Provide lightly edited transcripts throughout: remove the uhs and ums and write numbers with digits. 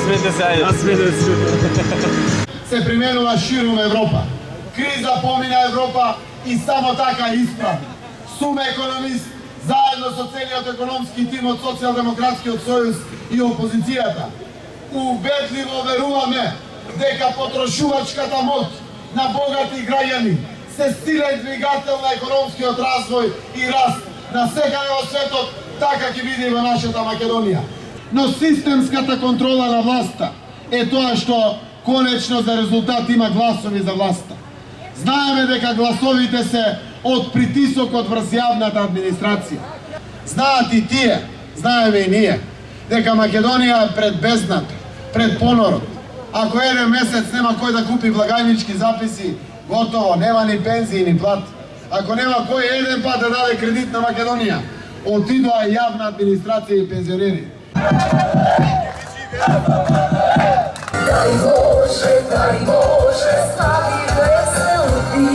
Nasmejte se, ajde. Nasmejte se. Se primenila širom Evropa. Kriza pominja Evropa i samo taka ispravi. Sume ekonomist, zajedno со целиот економски тим од Социјалдемократскиот сојуз и опозицијата, убедливо веруваме дека потрошувачката моќ на богати граѓани се силен двигател на економскиот развој и раст на секаде во светот, така ќе биде и во нашата Македонија. Но системската контрола на власта е тоа што конечно за резултат има гласови за власта. Знаеме дека гласовите се од притисокот врз јавната администрација. Знаат и тие, знаеме и ние, дека Македонија е пред бездната, пред понорот. Ако еден месец нема кој да купи благајнички записи, готово, нема ни пензии ни плат. Ако нема кој еден пат да даде кредит на Македонија, отидоа јавна администрација и пензионери. Daj Bože, slavi vesel ti.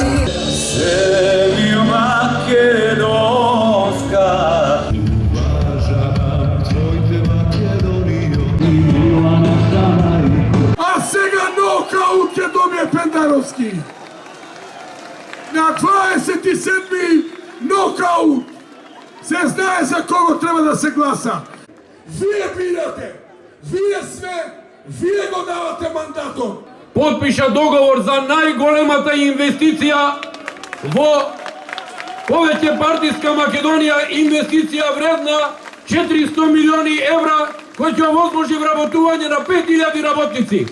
Zemlju makedonska, Uvažavam tvojte Makedonijo. A сега nokaut ќе добие Пендаровски. На 27-ми nokaut. Се знае за кого треба да се гласа. Вие бидете, вие сме, вие го давате мандатот. Potpiša dogovor za najgolemata investicija во повеќе партиска Македонија, инвестиција вредна 400 милиони евра, кој ќе овозможи вработување на 5000 работници.